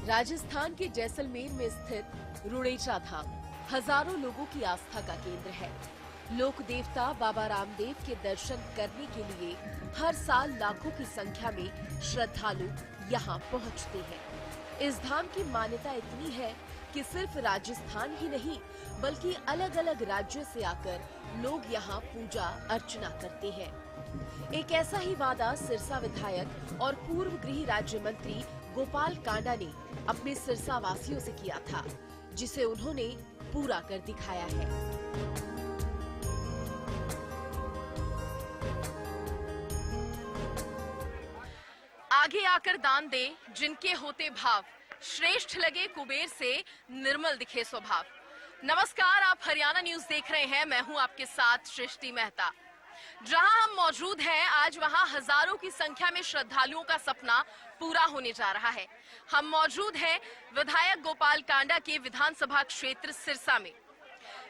राजस्थान के जैसलमेर में स्थित रुणेचा धाम हजारों लोगों की आस्था का केंद्र है। लोक देवता बाबा रामदेव के दर्शन करने के लिए हर साल लाखों की संख्या में श्रद्धालु यहाँ पहुँचते हैं। इस धाम की मान्यता इतनी है कि सिर्फ राजस्थान ही नहीं बल्कि अलग अलग राज्यों से आकर लोग यहाँ पूजा अर्चना करते हैं। एक ऐसा ही वादा सिरसा विधायक और पूर्व गृह राज्य मंत्री गोपाल कांडा ने अपने सिरसा वासियों से किया था, जिसे उन्होंने पूरा कर दिखाया है। आगे आकर दान दे जिनके होते भाव, श्रेष्ठ लगे कुबेर से निर्मल दिखे स्वभाव। नमस्कार, आप हरियाणा न्यूज देख रहे हैं। मैं हूं आपके साथ सृष्टि मेहता। जहां हम मौजूद हैं, आज वहां हजारों की संख्या में श्रद्धालुओं का सपना पूरा होने जा रहा है। हम मौजूद हैं विधायक गोपाल कांडा के विधानसभा क्षेत्र सिरसा में।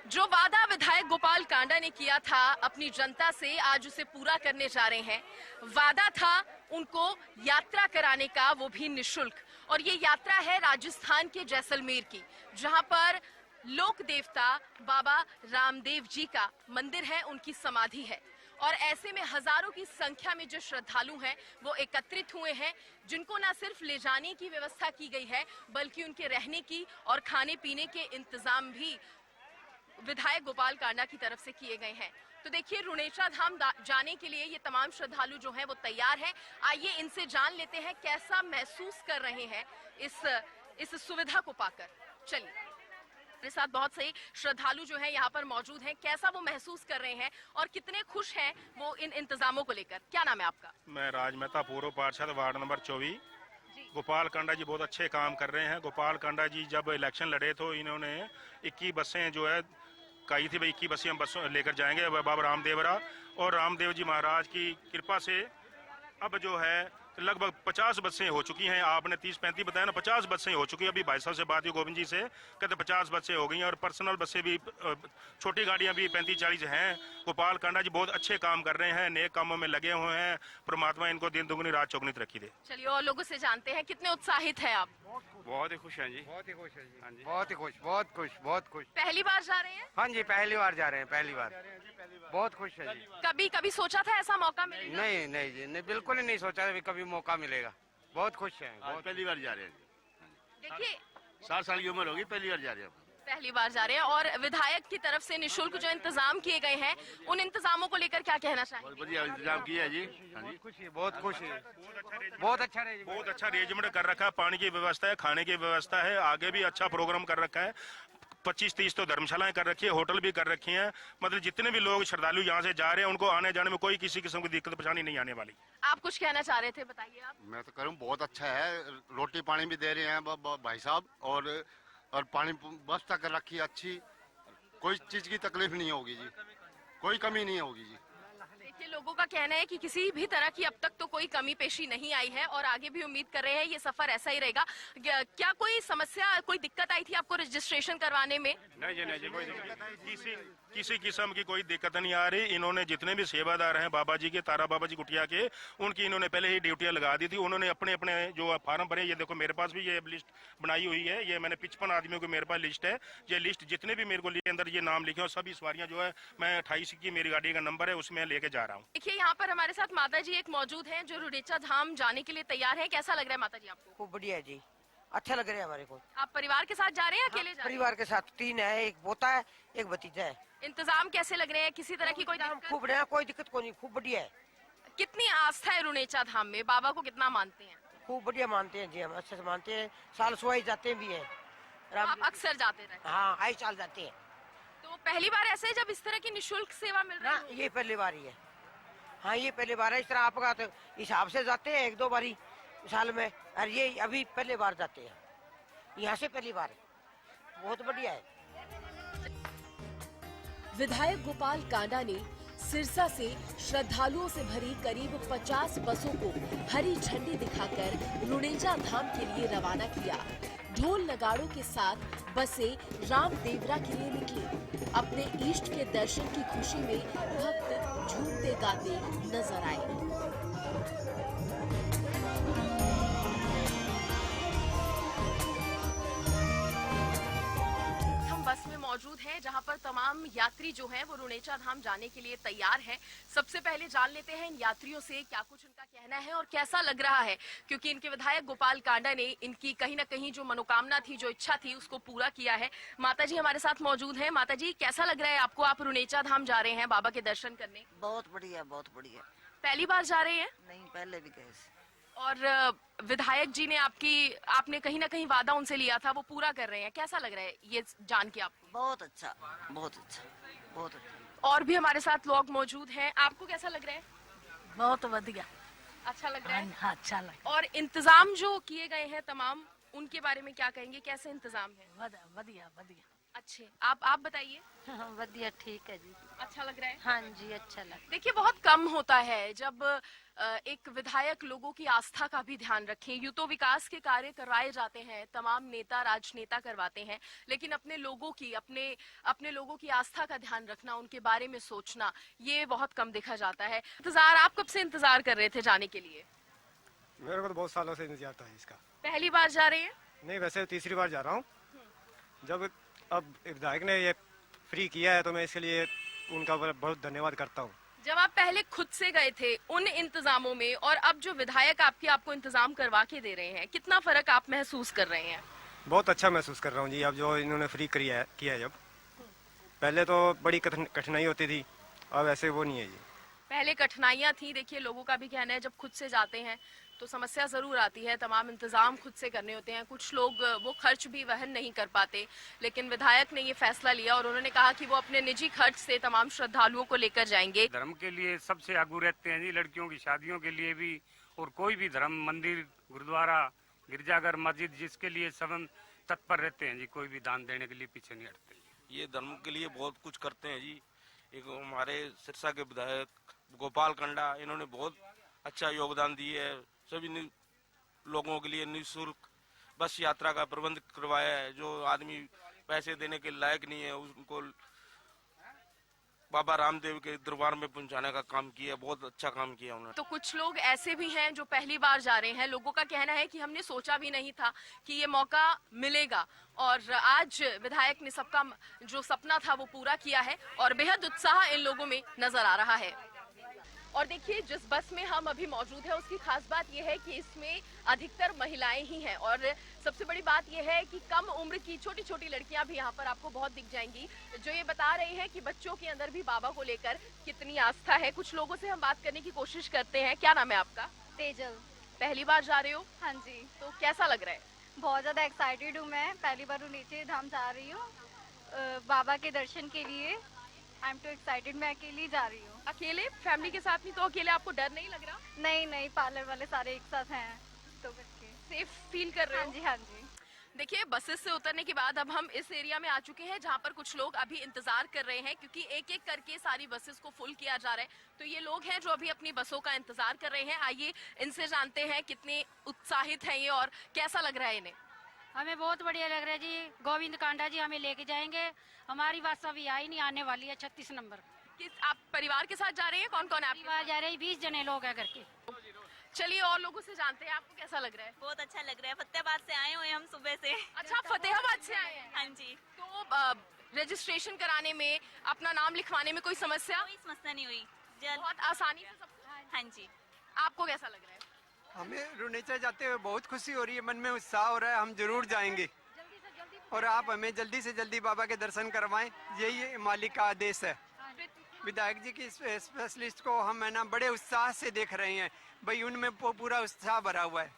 जो वादा विधायक गोपाल कांडा ने किया था अपनी जनता से, आज उसे पूरा करने जा रहे हैं। वादा था उनको यात्रा कराने का, वो भी निशुल्क। और ये यात्रा है राजस्थान के जैसलमेर की, जहां पर लोक देवता बाबा रामदेव जी का मंदिर है, उनकी समाधि है। और ऐसे में हजारों की संख्या में जो श्रद्धालु हैं वो एकत्रित हुए हैं, जिनको न सिर्फ ले जाने की व्यवस्था की गई है बल्कि उनके रहने की और खाने पीने के इंतजाम भी विधायक गोपाल कांडा की तरफ से किए गए हैं। तो देखिए, रुणेचा धाम जाने के लिए ये तमाम श्रद्धालु जो हैं वो तैयार हैं। आइए इनसे जान लेते हैं कैसा महसूस कर रहे हैं इस सुविधा को पाकर। चलिए, मेरे साथ बहुत से श्रद्धालु जो हैं यहाँ पर मौजूद हैं। कैसा वो महसूस कर रहे हैं और कितने खुश हैं वो इन इंतजामों को लेकर। क्या नाम है आपका? मैं राज मेहता, पूर्व पार्षद, वार्ड नंबर 24। गोपाल कांडा जी बहुत अच्छे काम कर रहे हैं। गोपाल कांडा जी जब इलेक्शन लड़े तो इन्होंने 21 बसें जो है कही थी, भाई 21 बसें हम बसों लेकर जाएंगे बाबा रामदेवरा, और रामदेव जी महाराज की कृपा से अब जो है लगभग 50 बसें हो चुकी हैं। आपने 30-35 बताया ना, 50 बसें हो चुकी है। अभी भाई साहब से बात हुई गोविंद जी से, कहते 50 बसें हो गई हैं और पर्सनल बसें भी, छोटी गाड़ियां भी 35-40 हैं। गोपाल कांडा जी बहुत अच्छे काम कर रहे हैं, नेक कामों में लगे हुए हैं। परमात्मा इनको दिन दुगनी रात चौगनी तरक्की दे। चलिए, और लोगों से जानते हैं कितने उत्साहित है आप? बहुत ही खुश हैं जी, बहुत ही खुश है जी। हाँ जी, बहुत ही खुश, बहुत खुश, बहुत खुश। पहली बार जा रहे हैं? हाँ जी, पहली बार जा रहे हैं, पहली बार। बहुत खुश है जी। कभी सोचा था ऐसा मौका मिलेगा? नहीं नहीं जी, नहीं, बिल्कुल ही नहीं सोचा कभी मौका मिलेगा। बहुत खुश है। आज पहली बार जा रहे हैं। देखिए, 60 साल की उम्र होगी, पहली बार जा रहे हैं। पहली बार जा रहे हैं। और विधायक की तरफ से निशुल्क जो इंतजाम किए गए हैं, उन इंतजामों को लेकर क्या कहना चाहिए? बहुत बढ़िया इंतजाम किया है जी। हाँ जी, खुश है, बहुत खुश है। बहुत अच्छा अरेंजमेंट कर रखा है। पानी की व्यवस्था है, खाने की व्यवस्था है, आगे भी अच्छा प्रोग्राम कर रखा है। 25-30 तो धर्मशालाएं कर रखी है, होटल भी कर रखी हैं। मतलब जितने भी लोग श्रद्धालु यहाँ से जा रहे हैं उनको आने जाने में कोई किसी किस्म की दिक्कत परेशानी नहीं आने वाली। आप कुछ कहना चाह रहे थे, बताइए आप। मैं तो करूँ बहुत अच्छा है, रोटी पानी भी दे रहे हैं भाई साहब, और पानी व्यवस्था कर रखी है अच्छी। कोई चीज की तकलीफ नहीं होगी जी, कोई कमी नहीं होगी जी। देखिए, लोगों का कहना है कि किसी भी तरह की अब तक तो कोई कमी पेशी नहीं आई है और आगे भी उम्मीद कर रहे हैं ये सफर ऐसा ही रहेगा। क्या कोई समस्या, कोई दिक्कत आई थी आपको रजिस्ट्रेशन करवाने में? नहीं जी, कोई किसी किस्म की कोई दिक्कत नहीं आ रही। इन्होंने जितने भी सेवादार हैं बाबा जी के, तारा बाबा जी कुटिया के, उनकी इन्होंने पहले ही ड्यूटियां लगा दी थी। उन्होंने अपने अपने जो फार्म भरे, ये देखो मेरे पास भी ये लिस्ट बनाई हुई है। ये मैंने 55 आदमियों की मेरे पास लिस्ट है। ये लिस्ट जितने भी मेरे को अंदर ये नाम लिखे, और सभी सवारियां जो है, मैं 28 की मेरी गाड़ी का नंबर है, उसमें लेके जा रहा हूँ। देखिए, यहाँ पर हमारे साथ माता जी एक मौजूद हैं जो रुणेचा धाम जाने के लिए तैयार है। कैसा लग रहा है माता जी आपको? खूब बढ़िया है जी, अच्छा लग रहा है हमारे को। आप परिवार के साथ जा रहे हैं, अकेले जा रहे हैं? परिवार के साथ, 3 है, एक पोता है, एक भतीजा है। इंतजाम कैसे लग रहे हैं? किसी तरह की कोई दिक्कत? खूब बढ़िया, कोई दिक्कत कोई नहीं, खूब बढ़िया है। कितनी आस्था है रुणेचा धाम में? बाबा को कितना मानते हैं? खूब बढ़िया मानते हैं जी, हम अच्छे से मानते हैं। साल सुहाई जाते भी हैं। आप अक्सर जाते रहे? हाँ, आई साल जाते हैं। तो पहली बार ऐसे है जब इस तरह की निशुल्क सेवा मिल रही है? ये पहली बार ही है। हाँ, ये पहली बार है। इस तरह आपका तो हिसाब से जाते हैं 1-2 बारी साल में, और ये अभी पहली बार जाते हैं, यहाँ से पहली बार। बहुत बढ़िया है। विधायक गोपाल कांडा ने सिरसा से श्रद्धालुओं से भरी करीब 50 बसों को हरी झंडी दिखाकर रुणेचा धाम के लिए रवाना किया। ढोल नगाड़ों के साथ बसें रामदेवरा के लिए निकली। अपने इष्ट के दर्शन की खुशी में भक्त झूमते गाते नजर आए। बस में मौजूद हैं जहां पर तमाम यात्री जो हैं वो रुणेचा धाम जाने के लिए तैयार हैं। सबसे पहले जान लेते हैं इन यात्रियों से क्या कुछ उनका कहना है और कैसा लग रहा है, क्योंकि इनके विधायक गोपाल कांडा ने इनकी कहीं ना कहीं जो मनोकामना थी, जो इच्छा थी, उसको पूरा किया है। माता जी हमारे साथ मौजूद हैं। माता जी, कैसा लग रहा है आपको? आप रुणेचा धाम जा रहे हैं बाबा के दर्शन करने। बहुत बढ़िया, बहुत बढ़िया। पहली बार जा रहे हैं? नहीं, पहले भी गए। और विधायक जी ने आपने कहीं ना कहीं वादा उनसे लिया था, वो पूरा कर रहे हैं। कैसा लग रहा है ये जान के आपको? बहुत अच्छा, बहुत अच्छा, बहुत अच्छा। और भी हमारे साथ लोग मौजूद हैं। आपको कैसा लग रहा है? बहुत बढ़िया। अच्छा लग रहा है? हाँ, अच्छा लगा। और इंतजाम जो किए गए हैं तमाम, उनके बारे में क्या कहेंगे? कैसे इंतजाम है? बढ़िया बढ़िया। अच्छे। आप बताइए। बढ़िया, ठीक है जी। अच्छा लग रहा है? हाँ जी, अच्छा लगा। देखिए, बहुत कम होता है जब एक विधायक लोगों की आस्था का भी ध्यान रखें। यूं तो विकास के कार्य करवाए जाते हैं, तमाम नेता राजनेता करवाते हैं, लेकिन अपने लोगों की आस्था का ध्यान रखना, उनके बारे में सोचना, ये बहुत कम देखा जाता है। आप कब से इंतजार कर रहे थे जाने के लिए? मेरे को तो बहुत सालों से इंतजार था इसका। पहली बार जा रहे हैं? नहीं, वैसे तीसरी बार जा रहा हूँ। जब अब विधायक ने ये फ्री किया है तो मैं इसके लिए उनका बहुत धन्यवाद करता हूँ। जब आप पहले खुद से गए थे उन इंतजामों में और अब जो विधायक आपको इंतजाम करवा के दे रहे हैं, कितना फर्क आप महसूस कर रहे हैं? बहुत अच्छा महसूस कर रहा हूँ जी। अब जो इन्होंने फ्री किया है जब, पहले तो बड़ी कठिनाई होती थी, अब ऐसे वो नहीं है जी। पहले कठिनाइयां थी। देखिए, लोगों का भी कहना है जब खुद से जाते हैं तो समस्या जरूर आती है, तमाम इंतजाम खुद से करने होते हैं, कुछ लोग वो खर्च भी वहन नहीं कर पाते, लेकिन विधायक ने ये फैसला लिया और उन्होंने कहा कि वो अपने निजी खर्च से तमाम श्रद्धालुओं को लेकर जाएंगे। धर्म के लिए सबसे आगू रहते हैं जी, लड़कियों की शादियों के लिए भी, और कोई भी धर्म, मंदिर, गुरुद्वारा, गिरजाघर, मस्जिद, जिसके लिए सब तत्पर रहते हैं जी। कोई भी दान देने के लिए पीछे नहीं हटते। ये धर्म के लिए बहुत कुछ करते हैं जी। एक हमारे सिरसा के विधायक गोपाल कांडा, इन्होंने बहुत अच्छा योगदान दिए है। सभी लोगों के लिए निःशुल्क बस यात्रा का प्रबंध करवाया है। जो आदमी पैसे देने के लायक नहीं है उनको बाबा रामदेव के दरबार में पहुंचाने का काम किया। बहुत अच्छा काम किया उन्होंने। तो कुछ लोग ऐसे भी हैं जो पहली बार जा रहे हैं। लोगों का कहना है कि हमने सोचा भी नहीं था कि ये मौका मिलेगा, और आज विधायक ने सबका जो सपना था वो पूरा किया है और बेहद उत्साह इन लोगों में नजर आ रहा है। और देखिए, जिस बस में हम अभी मौजूद है उसकी खास बात यह है कि इसमें अधिकतर महिलाएं ही हैं, और सबसे बड़ी बात यह है कि कम उम्र की छोटी छोटी लड़कियां भी यहाँ पर आपको बहुत दिख जाएंगी, जो ये बता रही हैं कि बच्चों के अंदर भी बाबा को लेकर कितनी आस्था है। कुछ लोगों से हम बात करने की कोशिश करते हैं। क्या नाम है आपका? तेजल। पहली बार जा रहे हो? हाँ जी। तो कैसा लग रहा है? बहुत ज़्यादा एक्साइटेड हूँ। मैं पहली बार रुणेचा धाम जा रही हूँ बाबा के दर्शन के लिए। I am to excited. मैं अकेली जा रही हूँ। अकेले? फैमिली के साथ नहीं तो अकेले आपको डर नहीं लग रहा? नहीं नहीं, पार्लर वाले सारे एक साथ हैं तो करके सेफ फील कर रहे हो? हाँ जी, हाँ जी। देखिए, बसेस से उतरने के बाद अब हम इस एरिया में आ चुके हैं जहां पर कुछ लोग अभी इंतजार कर रहे हैं, क्योंकि एक एक करके सारी बसेस को फुल किया जा रहा है। तो ये लोग हैं जो अभी अपनी बसों का इंतजार कर रहे हैं। आइए इनसे जानते हैं कितने उत्साहित हैं ये और कैसा लग रहा है इन्हें। हमें बहुत बढ़िया लग रहा है जी। गोविंद कांडा जी हमें लेके जाएंगे। हमारी बस अभी आई नहीं, आने वाली है 36 नंबर। आप परिवार के साथ जा रहे हैं? कौन कौन है आपके? परिवार जा रहे हैं, 20 जने लोग हैं करके। चलिए और लोगों से जानते हैं, आपको कैसा लग रहा है? बहुत अच्छा लग रहा है। फतेहाबाद से आए हुए हम सुबह से। अच्छा, फतेहाबाद से आए हैं? हाँ जी। तो रजिस्ट्रेशन कराने में, अपना नाम लिखवाने में कोई समस्या? कोई समस्या नहीं हुई, बहुत आसानी से सब? हाँ जी। आपको कैसा लग रहा है? हमें रुणेचा जाते हुए बहुत खुशी हो रही है, मन में उत्साह हो रहा है। हम जरूर जाएंगे और आप हमें जल्दी से जल्दी बाबा के दर्शन करवाएं, यही मालिक का आदेश है। विधायक जी की स्पेशलिस्ट को हम है ना बड़े उत्साह से देख रहे हैं भाई, उनमें पूरा उत्साह भरा हुआ है।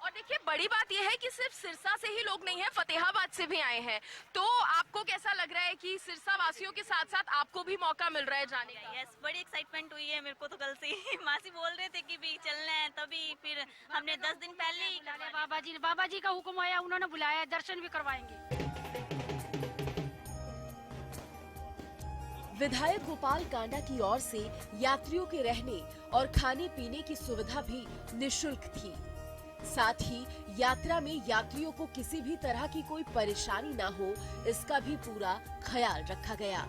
और देखिए, बड़ी बात यह है कि सिर्फ सिरसा से ही लोग नहीं हैं, फतेहाबाद से भी आए हैं। तो आपको कैसा लग रहा है कि सिरसा वासियों के साथ साथ आपको भी मौका मिल रहा है जाने का? यस, बड़ी एक्साइटमेंट हुई है मेरे को तो कल से ही। मासी बोल रहे थे कि भी चलना है, तभी फिर हमने 10 दिन पहले ही बाबा जी का हुक्म आया, उन्होंने बुलाया, दर्शन भी करवाएंगे। विधायक गोपाल कांडा की ओर से यात्रियों के रहने और खाने पीने की सुविधा भी निशुल्क थी। साथ ही यात्रा में यात्रियों को किसी भी तरह की कोई परेशानी ना हो, इसका भी पूरा ख्याल रखा गया।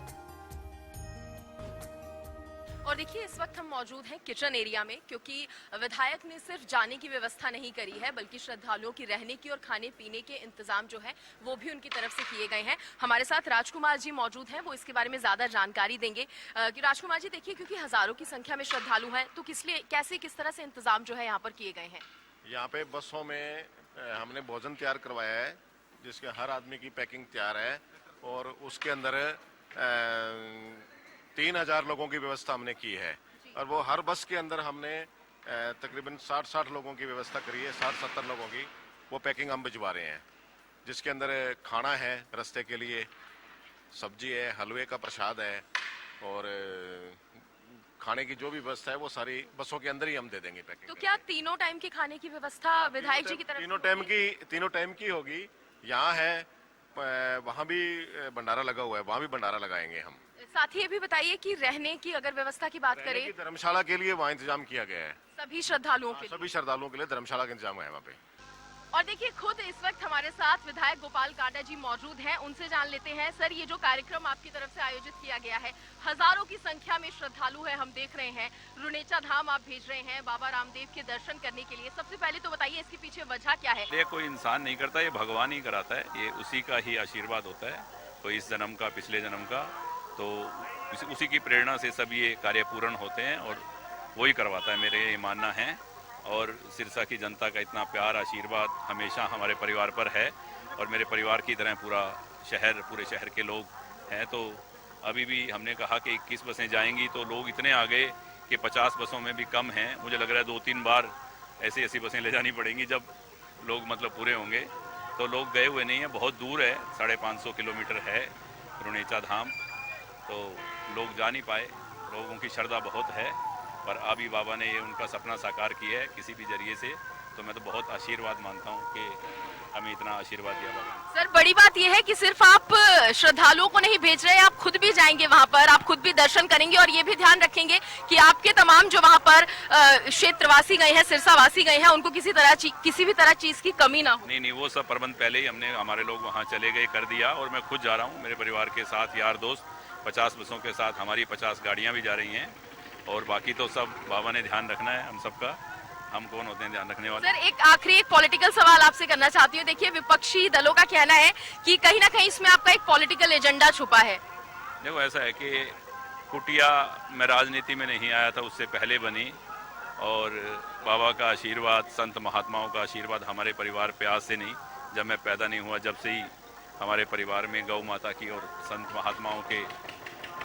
और देखिए इस वक्त हम मौजूद हैं किचन एरिया में, क्योंकि विधायक ने सिर्फ जाने की व्यवस्था नहीं करी है बल्कि श्रद्धालुओं की रहने की और खाने पीने के इंतजाम जो है वो भी उनकी तरफ से किए गए हैं। हमारे साथ राजकुमार जी मौजूद हैं, वो इसके बारे में ज्यादा जानकारी देंगे। राजकुमार जी देखिए, क्योंकि हजारों की संख्या में श्रद्धालु हैं, तो किस तरह से इंतजाम जो है यहाँ पर किए गए हैं? यहाँ पे बसों में हमने भोजन तैयार करवाया है, जिसके हर आदमी की पैकिंग तैयार है, और उसके अंदर 3000 लोगों की व्यवस्था हमने की है। और वो हर बस के अंदर हमने तकरीबन 60 लोगों की व्यवस्था करी है, 60-70 लोगों की। वो पैकिंग हम भिजवा रहे हैं, जिसके अंदर खाना है, रास्ते के लिए सब्जी है, हलवे का प्रसाद है, और खाने की जो भी व्यवस्था है वो सारी बसों के अंदर ही हम दे देंगे पैकिंग। तो क्या तीनों टाइम की खाने की व्यवस्था विधायक जी की तरफ? तीनों टाइम की होगी। यहाँ है, वहाँ भी भंडारा लगा हुआ है, वहाँ भी भंडारा लगाएंगे हम। साथ ही ये भी बताइए कि रहने की अगर व्यवस्था की बात करें, धर्मशाला के लिए वहाँ इंतजाम किया गया है सभी श्रद्धालुओं के लिए धर्मशाला का इंतजाम है वहाँ पे। और देखिए खुद इस वक्त हमारे साथ विधायक गोपाल कांडा जी मौजूद हैं, उनसे जान लेते हैं। सर, ये जो कार्यक्रम आपकी तरफ से आयोजित किया गया है, हजारों की संख्या में श्रद्धालु है, हम देख रहे हैं, रुनेचा धाम आप भेज रहे हैं बाबा रामदेव के दर्शन करने के लिए। सबसे पहले तो बताइए इसके पीछे वजह क्या है? ये कोई इंसान नहीं करता, ये भगवान ही कराता है, ये उसी का ही आशीर्वाद होता है। तो इस जन्म का, पिछले जन्म का, तो उसी की प्रेरणा से सब ये कार्य पूर्ण होते हैं और वही करवाता है, मेरे ये मानना है। और सिरसा की जनता का इतना प्यार, आशीर्वाद हमेशा हमारे परिवार पर है, और मेरे परिवार की तरह पूरे शहर के लोग हैं। तो अभी भी हमने कहा कि 21 बसें जाएंगी, तो लोग इतने आ गए कि 50 बसों में भी कम हैं। मुझे लग रहा है 2-3 बार ऐसी बसें ले जानी पड़ेंगी जब लोग पूरे होंगे। तो लोग गए हुए नहीं हैं, बहुत दूर है, 550 किलोमीटर है रुनेचा धाम, तो लोग जा नहीं पाए। लोगों की श्रद्धा बहुत है, पर अभी बाबा ने ये उनका सपना साकार किया है किसी भी जरिए से। तो मैं तो बहुत आशीर्वाद मानता हूँ कि हमें इतना आशीर्वाद दिया बाबा। सर, बड़ी बात यह है कि सिर्फ आप श्रद्धालुओं को नहीं भेज रहे, आप खुद भी जाएंगे वहां पर, आप खुद भी दर्शन करेंगे, और ये भी ध्यान रखेंगे कि आपके तमाम जो वहां पर क्षेत्रवासी गए हैं, सिरसावासी गए हैं, उनको किसी भी तरह चीज की कमी ना हो। नहीं, वो सब प्रबंध पहले ही हमारे लोग वहाँ चले गए, कर दिया। और मैं खुद जा रहा हूँ मेरे परिवार के साथ, यार दोस्त, 50 बसों के साथ, हमारी 50 गाड़ियाँ भी जा रही हैं। और बाकी तो सब बाबा ने ध्यान रखना है हम सबका, हम कौन होते हैं ध्यान रखने वाले। सर, एक आखिरी पॉलिटिकल सवाल आपसे करना चाहती हूँ। देखिए विपक्षी दलों का कहना है कि कहीं ना कहीं इसमें आपका एक पॉलिटिकल एजेंडा छुपा है। देखो ऐसा है कि कुटिया मैं राजनीति में नहीं आया था, उससे पहले बनी, और बाबा का आशीर्वाद, संत महात्माओं का आशीर्वाद हमारे परिवार पे आज से नहीं, जब मैं पैदा नहीं हुआ जब से ही हमारे परिवार में गौ माता की और संत महात्माओं के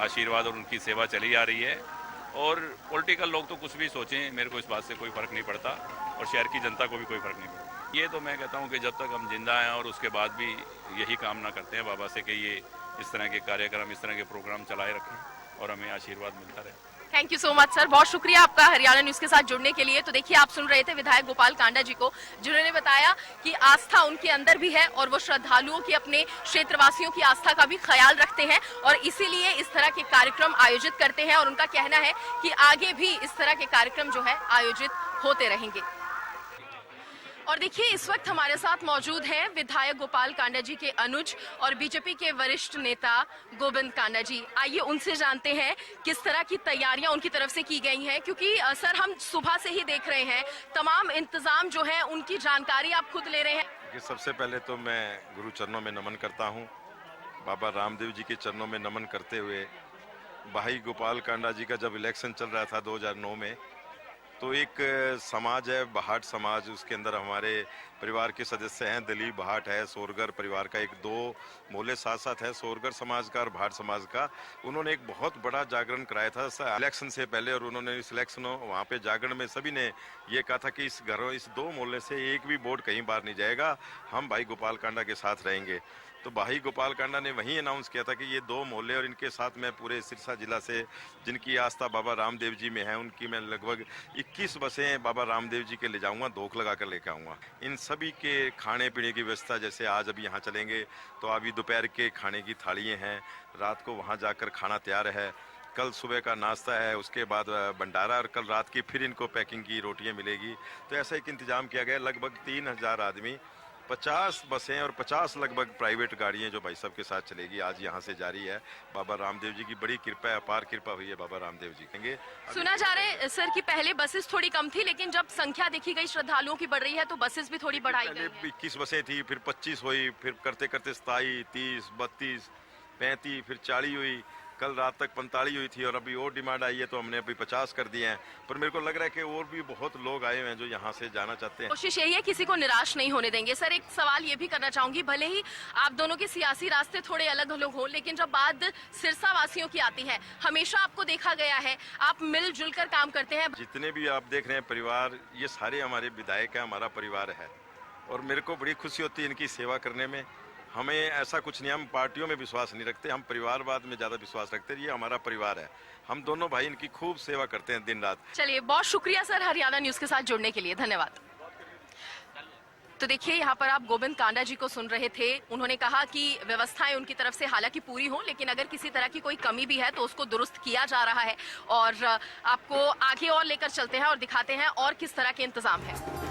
आशीर्वाद और उनकी सेवा चली आ रही है। और पॉलिटिकल लोग तो कुछ भी सोचें, मेरे को इस बात से कोई फ़र्क नहीं पड़ता, और शहर की जनता को भी कोई फ़र्क नहीं पड़ता। ये तो मैं कहता हूँ कि जब तक हम जिंदा हैं, और उसके बाद भी यही कामना करते हैं बाबा से कि ये इस तरह के कार्यक्रम, इस तरह के प्रोग्राम चलाए रखें और हमें आशीर्वाद मिलता रहे। Thank you so much sir, बहुत शुक्रिया आपका हरियाणा न्यूज के साथ जुड़ने के लिए। तो देखिए आप सुन रहे थे विधायक गोपाल कांडा जी को, जिन्होंने बताया कि आस्था उनके अंदर भी है और वो श्रद्धालुओं की, अपने क्षेत्रवासियों की आस्था का भी ख्याल रखते हैं, और इसीलिए इस तरह के कार्यक्रम आयोजित करते हैं। और उनका कहना है कि आगे भी इस तरह के कार्यक्रम जो है आयोजित होते रहेंगे। और देखिए इस वक्त हमारे साथ मौजूद हैं विधायक गोपाल कांडा जी के अनुज और बीजेपी के वरिष्ठ नेता गोविंद कांडा जी। आइए उनसे जानते हैं किस तरह की तैयारियां उनकी तरफ से की गई हैं, क्योंकि सर हम सुबह से ही देख रहे हैं तमाम इंतजाम जो है उनकी जानकारी आप खुद ले रहे हैं। सबसे पहले तो मैं गुरु चरणों में नमन करता हूँ, बाबा रामदेव जी के चरणों में नमन करते हुए, भाई गोपाल कांडा जी का जब इलेक्शन चल रहा था 2009 में, तो एक समाज है भाट समाज, उसके अंदर हमारे परिवार के सदस्य हैं, दिलीप भाट है, सोरगर परिवार का, एक 2 मोहल्ले साथ साथ है, सोरगर समाज का और भाट समाज का। उन्होंने एक बहुत बड़ा जागरण कराया था इलेक्शन से पहले, और उन्होंने इस इलेक्शन वहाँ पे जागरण में सभी ने ये कहा था कि इस 2 मोहल्ले से एक भी वोट कहीं बाहर नहीं जाएगा, हम भाई गोपाल कांडा के साथ रहेंगे। तो भाई गोपाल कांडा ने वहीं अनाउंस किया था कि ये 2 मोहल्ले और इनके साथ मैं पूरे सिरसा जिला से जिनकी आस्था बाबा रामदेव जी में है, उनकी मैं लगभग 21 बसें बाबा रामदेव जी के ले जाऊंगा, धोख लगा कर लेकर आऊँगा। इन सभी के खाने पीने की व्यवस्था, जैसे आज अभी यहाँ चलेंगे तो अभी दोपहर के खाने की थालियाँ हैं, रात को वहाँ जाकर खाना तैयार है, कल सुबह का नाश्ता है, उसके बाद भंडारा, और कल रात की फिर इनको पैकिंग की रोटियाँ मिलेगी। तो ऐसा एक इंतजाम किया गया। लगभग 3000 आदमी 50 बसें और 50 लगभग प्राइवेट गाड़ियां जो भाई साहब के साथ चलेगी, आज यहाँ से जारी है। बाबा रामदेव जी की बड़ी कृपा है, अपार कृपा हुई है बाबा रामदेव जी कहेंगे। सुना जा रहा है सर कि पहले बसेस थोड़ी कम थी, लेकिन जब संख्या देखी गई श्रद्धालुओं की बढ़ रही है तो बसेस भी थोड़ी बढ़ाई गई हैं। 21 बसें थी, फिर 25 हुई, फिर करते करते 27, 30, 32, 35, फिर 40 हुई, कल रात तक 45 हुई थी और अभी और डिमांड आई है तो हमने अभी 50 कर दिए हैं। पर मेरे को लग रहा है कि और भी बहुत लोग आए हुए हैं जो यहाँ से जाना चाहते हैं। कोशिश यही है किसी को निराश नहीं होने देंगे। सर एक सवाल ये भी करना चाहूंगी, भले ही आप दोनों के सियासी रास्ते थोड़े अलग अलग हों, लेकिन जब बात सिरसा वासियों की आती है, हमेशा आपको देखा गया है आप मिलजुल कर काम करते हैं। जितने भी आप देख रहे हैं परिवार, ये सारे हमारे विधायक हैं, हमारा परिवार है और मेरे को बड़ी खुशी होती है इनकी सेवा करने में। हमें ऐसा कुछ नहीं, हम पार्टियों में विश्वास नहीं रखते, हम परिवारवाद में ज़्यादा विश्वास रखते हैं। ये हमारा परिवार है, हम दोनों भाई इनकी खूब सेवा करते हैं दिन रात। चलिए बहुत शुक्रिया सर हरियाणा न्यूज के साथ जुड़ने के लिए, धन्यवाद। तो देखिए यहाँ पर आप गोविंद कांडा जी को सुन रहे थे। उन्होंने कहा कि व्यवस्थाएं उनकी तरफ से हालांकि पूरी हों, लेकिन अगर किसी तरह की कोई कमी भी है तो उसको दुरुस्त किया जा रहा है। और आपको आगे और लेकर चलते हैं और दिखाते हैं और किस तरह के इंतजाम है।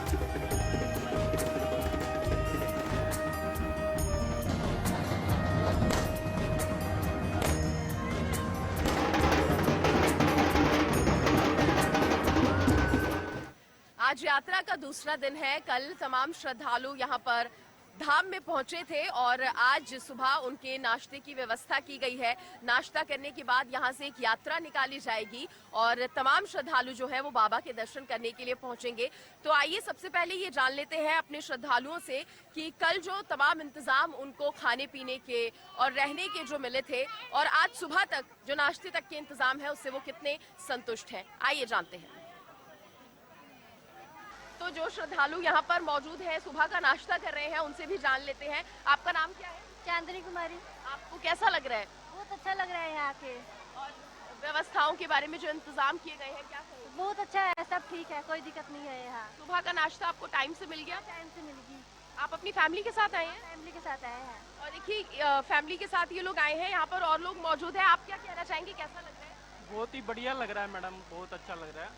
आज यात्रा का दूसरा दिन है। कल तमाम श्रद्धालु यहाँ पर धाम में पहुंचे थे और आज सुबह उनके नाश्ते की व्यवस्था की गई है। नाश्ता करने के बाद यहाँ से एक यात्रा निकाली जाएगी और तमाम श्रद्धालु जो है वो बाबा के दर्शन करने के लिए पहुंचेंगे। तो आइए सबसे पहले ये जान लेते हैं अपने श्रद्धालुओं से कि कल जो तमाम इंतजाम उनको खाने पीने के और रहने के जो मिले थे और आज सुबह तक जो नाश्ते तक के इंतजाम है उससे वो कितने संतुष्ट हैं, आइए जानते हैं। तो जो श्रद्धालु यहाँ पर मौजूद हैं, सुबह का नाश्ता कर रहे हैं, उनसे भी जान लेते हैं। आपका नाम क्या है? चांदनी कुमारी। आपको कैसा लग रहा है? बहुत अच्छा लग रहा है यहाँ के। और व्यवस्थाओं के बारे में जो इंतजाम किए गए हैं क्या कहें? बहुत अच्छा है, सब ठीक है, कोई दिक्कत नहीं है यहाँ। सुबह का नाश्ता आपको टाइम से मिल गया? टाइम से मिल गई। आप अपनी फैमिली के साथ आए हैं? फैमिली के साथ आए हैं। और देखिए फैमिली के साथ ये लोग आए हैं, यहाँ पर और लोग मौजूद है। आप क्या कहना चाहेंगे, कैसा लग रहा है? बहुत ही बढ़िया लग रहा है मैडम, बहुत अच्छा लग रहा है,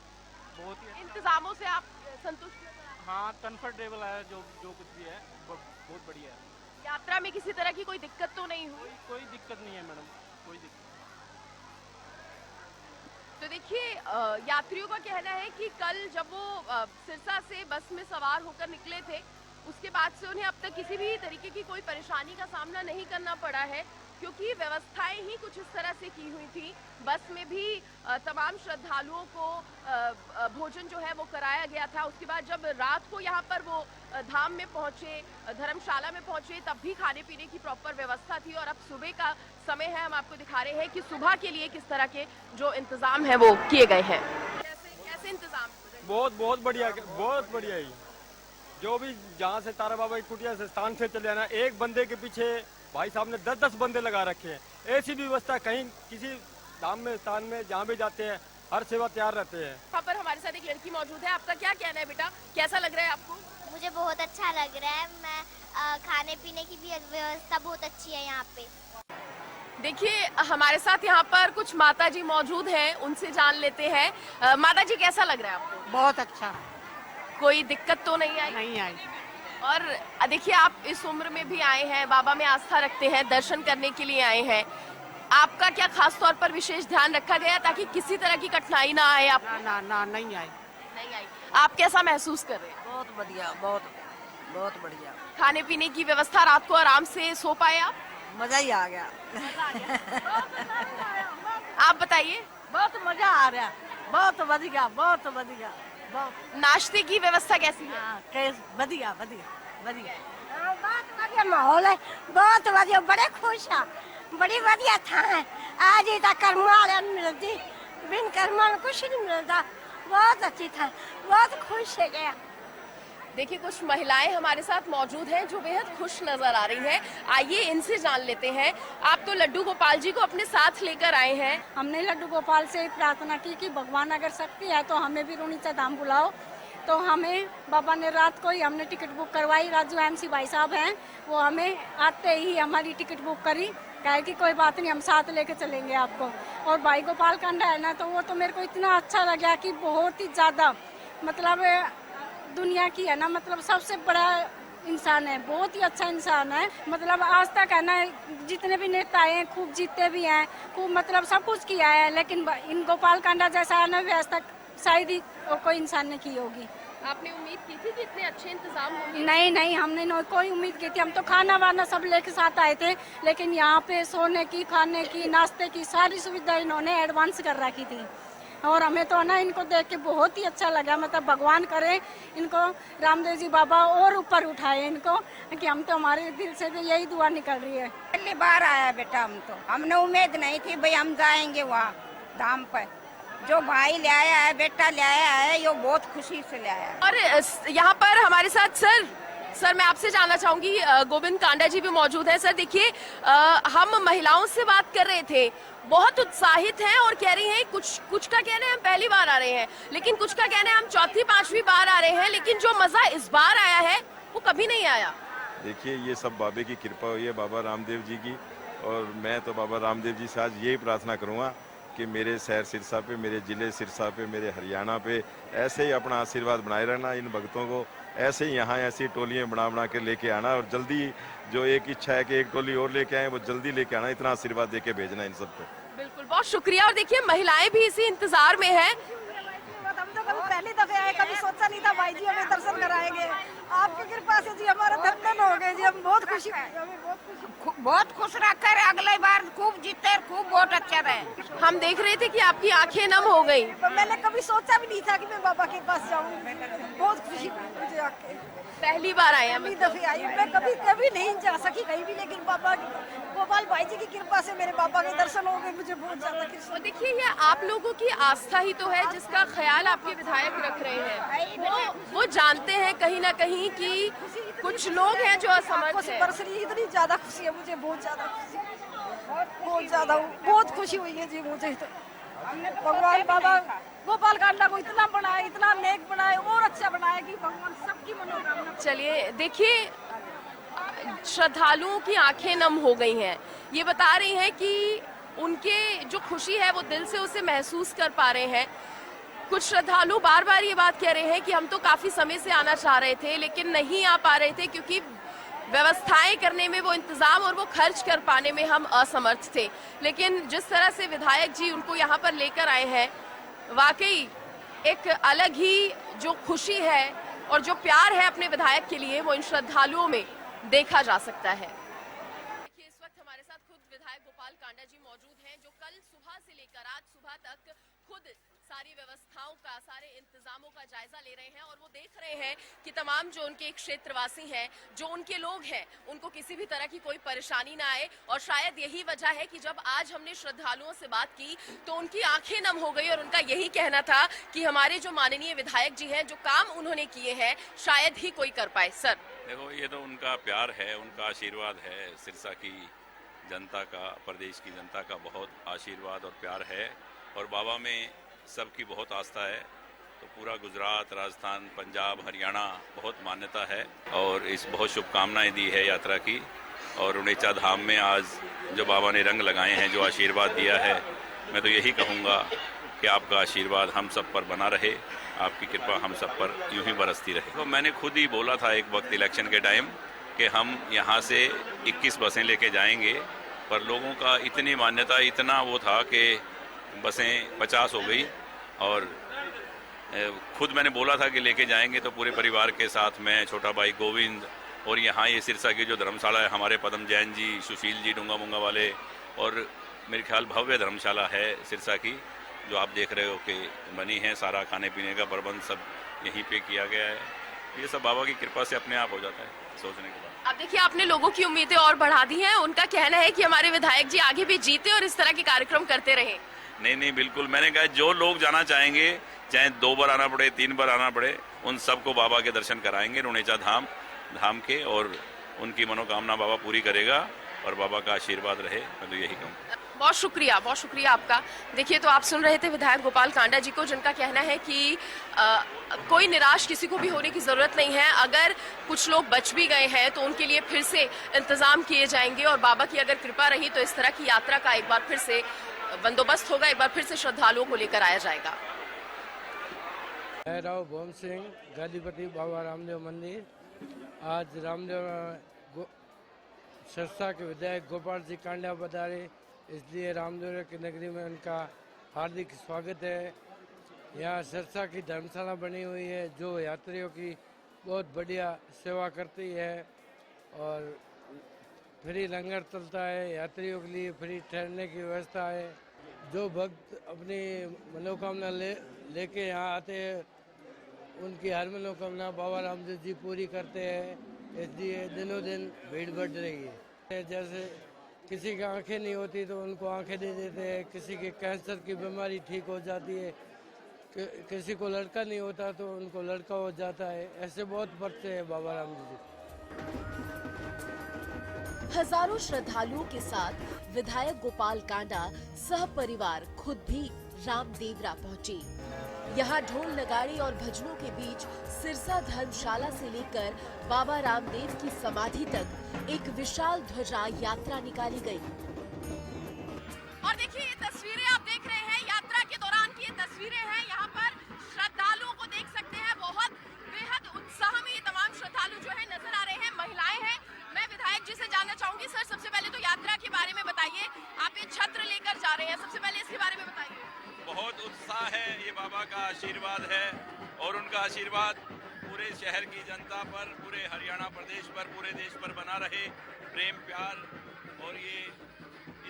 बहुत ही। इंतजामों से आप संतुष्ट? हाँ, कंफर्टेबल है, जो कुछ भी है बहुत बढ़िया है। यात्रा में किसी तरह की कोई दिक्कत तो नहीं हुई? कोई दिक्कत नहीं है मैडम, कोई दिक्कत। तो देखिए यात्रियों का कहना है कि कल जब वो सिरसा से बस में सवार होकर निकले थे, उसके बाद से उन्हें अब तक किसी भी तरीके की कोई परेशानी का सामना नहीं करना पड़ा है, क्योंकि व्यवस्थाएं ही कुछ इस तरह से की हुई थी। बस में भी तमाम श्रद्धालुओं को भोजन जो है वो कराया गया था। उसके बाद जब रात को यहाँ पर वो धाम में पहुंचे, धर्मशाला में पहुंचे, तब भी खाने पीने की प्रॉपर व्यवस्था थी। और अब सुबह का समय है, हम आपको दिखा रहे हैं कि सुबह के लिए किस तरह के जो इंतजाम है वो किए गए हैं। कैसे इंतजाम? बहुत बढ़िया, बहुत बढ़िया ही। जो भी जहाँ से तारा बाबा की कुटिया से स्थान से चले आना, एक बंदे के पीछे भाई साहब ने 10-10 बंदे लगा रखे हैं। ऐसी भी व्यवस्था कहीं किसी धाम में स्थान में जहाँ भी जाते हैं, हर सेवा तैयार रहते हैं। यहाँ पर हमारे साथ एक लड़की मौजूद है। आपका क्या कहना है बेटा, कैसा लग रहा है आपको? मुझे बहुत अच्छा लग रहा है। मैं खाने पीने की भी व्यवस्था बहुत अच्छी है यहाँ पे। देखिए हमारे साथ यहाँ पर कुछ माता जी मौजूद हैं, उनसे जान लेते हैं। माता जी कैसा लग रहा है आपको? बहुत अच्छा। कोई दिक्कत तो नहीं आई? नहीं आई। और देखिए आप इस उम्र में भी आए हैं, बाबा में आस्था रखते हैं, दर्शन करने के लिए आए हैं। आपका क्या खास तौर पर विशेष ध्यान रखा गया ताकि किसी तरह की कठिनाई ना आए? आप ना नहीं आई। नहीं आई। आप कैसा महसूस कर रहे हैं? बहुत बढ़िया, बहुत बढ़िया। खाने पीने की व्यवस्था, रात को आराम से सो पाए आप? मजा ही आ गया। आप बताइए। बहुत मजा आ रहा है, बहुत बढ़िया, बहुत बढ़िया। नाश्ते की व्यवस्था कैसी है? बढ़िया बढ़िया बढ़िया। बहुत बढ़िया माहौल है, बहुत बढ़िया, बड़े खुश है, बड़ी बढ़िया था है। आज इतना कर्मा मिलती, बिन कर्मा कुछ नहीं मिलता। बहुत अच्छी था, बहुत खुश है गया। देखिए कुछ महिलाएं हमारे साथ मौजूद हैं जो बेहद खुश नजर आ रही हैं। आइए इनसे जान लेते हैं। आप तो लड्डू गोपाल जी को अपने साथ लेकर आए हैं। हमने लड्डू गोपाल से प्रार्थना की कि भगवान अगर शक्ति है तो हमें भी रुणीचा धाम बुलाओ। तो हमें बाबा ने रात को ही हमने टिकट बुक करवाई। राजू MC भाई साहब हैं, वो हमें आते ही हमारी टिकट बुक करी, कहे कि कोई बात नहीं, हम साथ लेके चलेंगे आपको। और भाई गोपाल कांडा है ना, तो वो तो मेरे को इतना अच्छा लगा कि बहुत ही ज्यादा, मतलब दुनिया की है ना, मतलब सबसे बड़ा इंसान है, बहुत ही अच्छा इंसान है। मतलब आज तक है ना, जितने भी नेता आए हैं खूब जीते भी हैं, खूब मतलब सब कुछ किया है, लेकिन इन गोपाल कांडा जैसा ना भी आज तक शायद ही कोई इंसान ने की होगी। आपने उम्मीद की थी कि इतने अच्छे इंतजाम होंगे? नहीं, हमने कोई उम्मीद की थी। हम तो खाना वाना सब लेके साथ आए थे, लेकिन यहाँ पे सोने की, खाने की, नाश्ते की सारी सुविधा इन्होंने एडवांस कर रखी थी। और हमें तो ना इनको देख के बहुत ही अच्छा लगा। मतलब भगवान करे इनको रामदेव जी बाबा और ऊपर उठाए इनको, कि हम तो हमारे दिल से भी यही दुआ निकल रही है। पहली बार आया बेटा, हमने उम्मीद नहीं थी भाई हम जाएंगे वहाँ धाम पर। जो भाई ले आया है, बेटा ले आया है, ये बहुत खुशी से ले आया है। और यहाँ पर हमारे साथ सर मैं आपसे जानना चाहूंगी, गोविंद कांडा जी भी मौजूद है। सर देखिए, हम महिलाओं से बात कर रहे थे, बहुत उत्साहित हैं और कह रही हैं कुछ का कहना है हम पहली बार आ रहे हैं, लेकिन कुछ का कहना है हम चौथी पांचवी बार आ रहे हैं, लेकिन जो मजा इस बार आया है वो कभी नहीं आया। देखिए, ये सब बाबे की कृपा हुई है, बाबा रामदेव जी की। और मैं तो बाबा रामदेव जी से आज यही प्रार्थना करूँगा कि मेरे शहर सिरसा पे, मेरे जिले सिरसा पे, मेरे हरियाणा पे ऐसे ही अपना आशीर्वाद बनाए रहना। इन भक्तों को ऐसे ही यहाँ ऐसी टोलियाँ बना के लेके आना, और जल्दी जो एक इच्छा है कि एक टोली और लेके आए, वो जल्दी लेके आना। इतना आशीर्वाद दे के भेजना इन सब पे। बिल्कुल, बहुत शुक्रिया। और देखिए, महिलाएं भी इसी इंतजार में है। हम तो कभी पहली दफे आए, कभी सोचा नहीं था भाई जी हमें दर्शन कराएंगे। आपकी कृपा से जी हमारा दर्शन हो गए जी, हम बहुत खुशी, बहुत खुश रखकर अगले बार खूब जीते, खूब वोट अच्छा रहे। हम देख रहे थे कि आपकी आंखें नम हो गई। मैंने कभी सोचा भी नहीं था कि मैं बाबा के पास जाऊँ। बहुत खुशी हुई मुझे आके। पहली बार आए हैं? पहली दफे आई, मैं कभी नहीं जा सकी कहीं भी, लेकिन बाबा गोपाल भाई जी की कृपा से मेरे बाबा के दर्शन हो गए, मुझे बहुत ज्यादा खुशी। और देखिए, ये आप लोगों की आस्था ही तो है जिसका ख्याल आपके विधायक रख रहे हैं। वो जानते हैं कहीं ना कहीं कि कुछ लोग हैं जो असमर्थ हैं। इतनी ज्यादा खुशी है मुझे, बहुत ज्यादा खुशी, बहुत ज्यादा, बहुत खुशी हुई है जी मुझे। तो भगवान बाबा गोपाल कांडा को इतना बनाए, इतना नेक बनाए, और अच्छा बनाए कि भगवान सबकी मनोकामना। चलिए देखिए, श्रद्धालुओं की आंखें नम हो गई हैं। ये बता रही हैं कि उनके जो खुशी है वो दिल से उसे महसूस कर पा रहे हैं। कुछ श्रद्धालु बार बार ये बात कह रहे हैं कि हम तो काफी समय से आना चाह रहे थे, लेकिन नहीं आ पा रहे थे क्योंकि व्यवस्थाएं करने में, वो इंतजाम और वो खर्च कर पाने में हम असमर्थ थे। लेकिन जिस तरह से विधायक जी उनको यहाँ पर लेकर आए हैं, वाकई एक अलग ही जो खुशी है और जो प्यार है अपने विधायक के लिए, वो इन श्रद्धालुओं में देखा जा सकता है। देखिए, इस वक्त हमारे साथ खुद विधायक गोपाल कांडा जी मौजूद हैं, जो कल सुबह से लेकर आज सुबह तक खुद सारी व्यवस्थाओं का, सारे इंतजामों का जायजा ले रहे हैं। और वो देख रहे हैं कि तमाम जो उनके क्षेत्रवासी हैं, जो उनके लोग हैं, उनको किसी भी तरह की कोई परेशानी ना आए। और शायद यही वजह है कि जब आज हमने श्रद्धालुओं से बात की तो उनकी आंखें नम हो गई और उनका यही कहना था कि हमारे जो माननीय विधायक जी हैं, जो काम उन्होंने किए हैं, शायद ही कोई कर पाए। सर देखो, ये तो उनका प्यार है, उनका आशीर्वाद है। सिरसा की जनता का, प्रदेश की जनता का बहुत आशीर्वाद और प्यार है। और बाबा में सबकी बहुत आस्था है। तो पूरा गुजरात, राजस्थान, पंजाब, हरियाणा बहुत मान्यता है और इस बहुत शुभकामनाएं दी है यात्रा की। और उड़ीचा धाम में आज जो बाबा ने रंग लगाए हैं, जो आशीर्वाद दिया है, मैं तो यही कहूँगा कि आपका आशीर्वाद हम सब पर बना रहे, आपकी कृपा हम सब पर यूं ही बरसती रहे। तो मैंने खुद ही बोला था एक वक्त इलेक्शन के टाइम कि हम यहाँ से 21 बसें लेके जाएंगे, पर लोगों का इतनी मान्यता, इतना वो था कि बसें 50 हो गई। और खुद मैंने बोला था कि लेके जाएंगे तो पूरे परिवार के साथ, मैं, छोटा भाई गोविंद, और यहाँ ये सिरसा की जो धर्मशाला है, हमारे पदम जैन जी, सुशील जी डूंगा मुंगा वाले, और मेरे ख्याल भव्य धर्मशाला है सिरसा की, जो आप देख रहे हो कि बनी है। सारा खाने पीने का प्रबंध सब यहीं पे किया गया है। ये सब बाबा की कृपा से अपने आप हो जाता है सोचने के बाद। अब देखिए, आपने लोगों की उम्मीदें और बढ़ा दी हैं। उनका कहना है कि हमारे विधायक जी आगे भी जीते और इस तरह के कार्यक्रम करते रहे। नहीं, बिल्कुल। मैंने कहा जो लोग जाना चाहेंगे, चाहे 2 बार आना पड़े, 3 बार आना पड़े, उन सबको बाबा के दर्शन कराएंगे रुणेचा धाम के, और उनकी मनोकामना बाबा पूरी करेगा और बाबा का आशीर्वाद रहे, मैं तो यही कहूँगा। बहुत शुक्रिया आपका। देखिए, तो आप सुन रहे थे विधायक गोपाल कांडा जी को, जिनका कहना है कि कोई निराश किसी को भी होने की जरूरत नहीं है। अगर कुछ लोग बच भी गए हैं तो उनके लिए फिर से इंतजाम किए जाएंगे और बाबा की अगर कृपा रही तो इस तरह की यात्रा का एक बार फिर से बंदोबस्त होगा, एक बार फिर से श्रद्धालुओं को लेकर आया जाएगा। राव भोम सिंह, गाजीपति बाबा रामदेव मंदिर। आज रामदेव सिरसा के विधायक गोपाल जी कांडा पधारे, इसलिए रामदेव की नगरी में उनका हार्दिक स्वागत है। यहाँ सिरसा की धर्मशाला बनी हुई है जो यात्रियों की बहुत बढ़िया सेवा करती है और फ्री लंगर चलता है, यात्रियों के लिए फ्री ठहरने की व्यवस्था है। जो भक्त अपनी मनोकामना लेके यहाँ आते हैं उनकी हर मनोकामना बाबा रामदेव जी पूरी करते हैं, इसलिए दिनों दिन भीड़ बढ़ रही है। जैसे किसी की आंखें नहीं होती तो उनको आंखें दे देते हैं, किसी के कैंसर की बीमारी ठीक हो जाती है, किसी को लड़का नहीं होता तो उनको लड़का हो जाता है। ऐसे बहुत पर्चे हैं बाबा रामदेव जी। हजारों श्रद्धालुओं के साथ विधायक गोपाल कांडा सह परिवार खुद भी रामदेवरा पहुंचे। यहाँ ढोल नगाड़े और भजनों के बीच सिरसा धर्मशाला से लेकर बाबा रामदेव की समाधि तक एक विशाल ध्वजा यात्रा निकाली गई। और देखिए ये तस्वीरें आप देख रहे हैं, यात्रा के दौरान की ये तस्वीरें हैं। यहाँ पर श्रद्धालुओं को देख सकते हैं, बहुत बेहद उत्साह में ये तमाम श्रद्धालु जो है नजर आ रहे हैं, महिलाएं हैं। मैं विधायक जी से जानना चाहूंगी, सर सबसे पहले तो यात्रा के बारे में बताइए। आप ये छत्र लेकर जा रहे हैं, सबसे पहले इसके बारे में बताइए। बहुत उत्साह है, ये बाबा का आशीर्वाद है और उनका आशीर्वाद पूरे शहर की जनता पर, पूरे हरियाणा प्रदेश पर, पूरे देश पर बना रहे। प्रेम प्यार और ये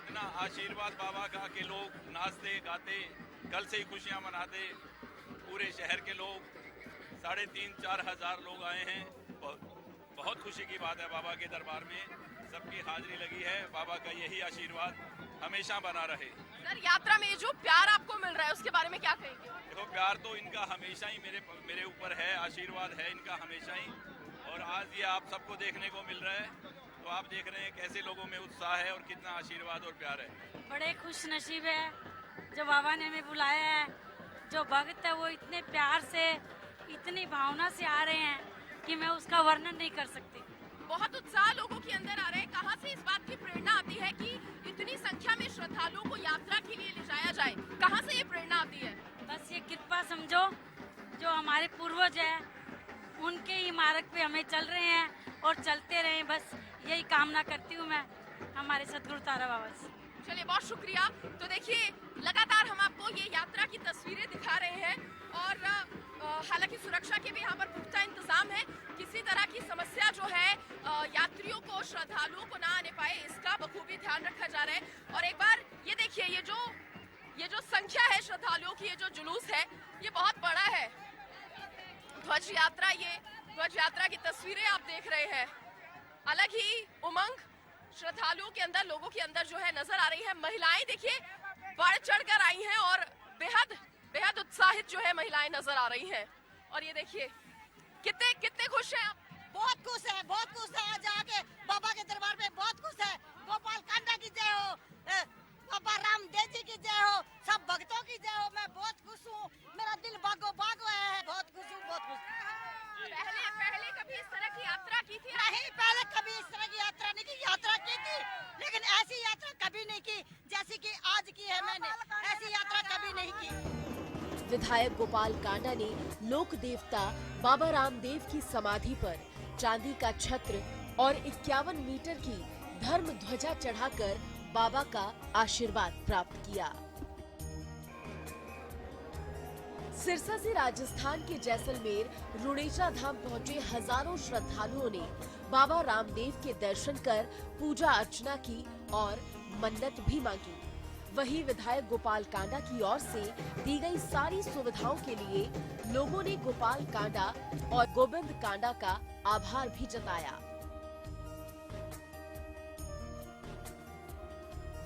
इतना आशीर्वाद बाबा का कि लोग नाचते गाते कल से ही खुशियां मनाते। पूरे शहर के लोग 3,500-4 हजार लोग आए हैं। बहुत खुशी की बात है, बाबा के दरबार में सबकी हाजिरी लगी है। बाबा का यही आशीर्वाद हमेशा बना रहे। सर यात्रा में जो प्यार आपको मिल रहा है उसके बारे में क्या कहेंगे? देखो प्यार तो इनका हमेशा ही मेरे ऊपर है, आशीर्वाद है इनका हमेशा ही। और आज ये आप सबको देखने को मिल रहा है, तो आप देख रहे हैं कैसे लोगों में उत्साह है और कितना आशीर्वाद और प्यार है। बड़े खुश नसीब है जो बाबा ने हमें बुलाया है। जो भक्त है वो इतने प्यार से, इतनी भावना से आ रहे हैं कि मैं उसका वर्णन नहीं कर सकती। बहुत उत्साह लोगों के अंदर आ रहे हैं। कहाँ से इस बात की प्रेरणा आती है कि इतनी संख्या में श्रद्धालुओं को यात्रा के लिए ले जाया जाए? कहाँ से ये प्रेरणा आती है? बस ये कृपा समझो, जो हमारे पूर्वज है उनके ही मार्ग पे हमें चल रहे हैं और चलते रहें, बस यही कामना करती हूँ मैं हमारे सतगुरु तारा बाबा से। चलिए बहुत शुक्रिया। तो देखिए लगातार हम आपको ये यात्रा की तस्वीरें दिखा रहे हैं और हालांकि सुरक्षा के भी यहाँ पर पुख्ता इंतजाम है। किसी तरह की समस्या जो है यात्रियों को, श्रद्धालुओं को ना आने पाए, इसका बखूबी ध्यान रखा जा रहा है। और एक बार ये देखिए, ये जो संख्या है श्रद्धालुओं की, ये जो जुलूस है ये बहुत बड़ा है। ध्वज यात्रा की तस्वीरें आप देख रहे हैं। अलग ही उमंग श्रद्धालुओं के अंदर, लोगों के अंदर जो है नजर आ रही है। महिलाएं देखिए बढ़ चढ़कर आई हैं और बेहद उत्साहित जो है महिलाएं नजर आ रही हैं। और ये देखिए कितने खुश हैं आप? बहुत खुश है आज आके बाबा के दरबार में बहुत खुश है। गोपाल कांडा की जय हो, बाबा रामदेव जी की जय हो, सब भक्तों की जय हो। मैं बहुत खुश हूँ, मेरा दिल बागो बाग है। बहुत खुश हूँ, बहुत खुश। पहले कभी इस तरह की यात्रा की थी? नहीं, पहले कभी इस तरह की यात्रा नहीं की। यात्रा की थी लेकिन ऐसी यात्रा कभी नहीं की जैसी कि आज की है मैंने। ऐसी यात्रा कभी नहीं की। विधायक गोपाल कांडा ने लोक देवता बाबा रामदेव की समाधि पर चांदी का छत्र और 51 मीटर की धर्म ध्वजा चढ़ाकर बाबा का आशीर्वाद प्राप्त किया। सिरसा से राजस्थान के जैसलमेर रुणेचा धाम पहुंचे हजारों श्रद्धालुओं ने बाबा रामदेव के दर्शन कर पूजा अर्चना की और मन्नत भी मांगी। वहीं विधायक गोपाल कांडा की ओर से दी गई सारी सुविधाओं के लिए लोगों ने गोपाल कांडा और गोविंद कांडा का आभार भी जताया।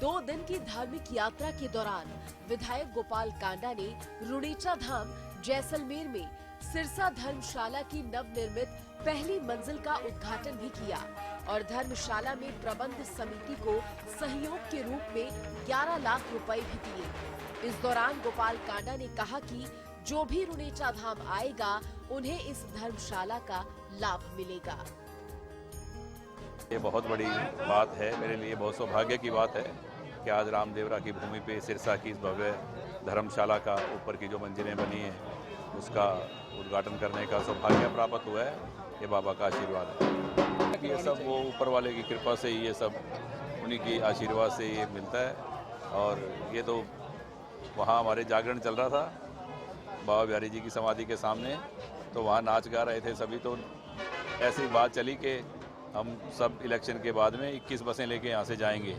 2 दिन की धार्मिक यात्रा के दौरान विधायक गोपाल कांडा ने रुणेचा धाम जैसलमेर में सिरसा धर्मशाला की नवनिर्मित पहली मंजिल का उद्घाटन भी किया और धर्मशाला में प्रबंध समिति को सहयोग के रूप में 11 लाख रुपए भी दिए। इस दौरान गोपाल कांडा ने कहा कि जो भी रुणेचा धाम आएगा उन्हें इस धर्मशाला का लाभ मिलेगा। ये बहुत बड़ी बात है, मेरे लिए बहुत सौभाग्य की बात है कि आज रामदेवरा की भूमि पे सिरसा की इस भव्य धर्मशाला का ऊपर की जो मंजिलें बनी हैं उसका उद्घाटन करने का सौभाग्य प्राप्त हुआ है। ये बाबा का आशीर्वाद है। ये सब वो ऊपर वाले की कृपा से ही ये सब उन्हीं की आशीर्वाद से ये मिलता है। और ये तो वहाँ हमारे जागरण चल रहा था बाबा बिहारी जी की समाधि के सामने, तो वहाँ नाच गा रहे थे सभी, तो ऐसी बात चली कि हम सब इलेक्शन के बाद में 21 बसें लेके यहाँ से जाएंगे।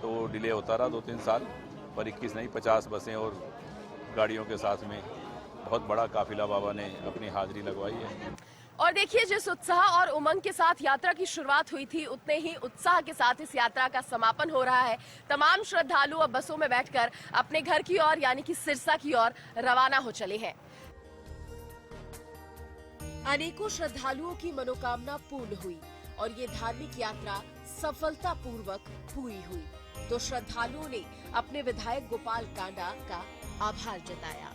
तो वो डिले होता रहा 2-3 साल, पर 21 नहीं 50 बसें और गाड़ियों के साथ में बहुत बड़ा काफिला बाबा ने अपनी हाजिरी लगवाई है। और देखिए, जिस उत्साह और उमंग के साथ यात्रा की शुरुआत हुई थी, उतने ही उत्साह के साथ इस यात्रा का समापन हो रहा है। तमाम श्रद्धालु अब बसों में बैठकर अपने घर की ओर यानी कि सिरसा की ओर रवाना हो चले हैं। अनेकों श्रद्धालुओं की मनोकामना पूर्ण हुई और ये धार्मिक यात्रा सफलतापूर्वक पूरी हुई। तो श्रद्धालुओं ने अपने विधायक गोपाल कांडा का आभार जताया।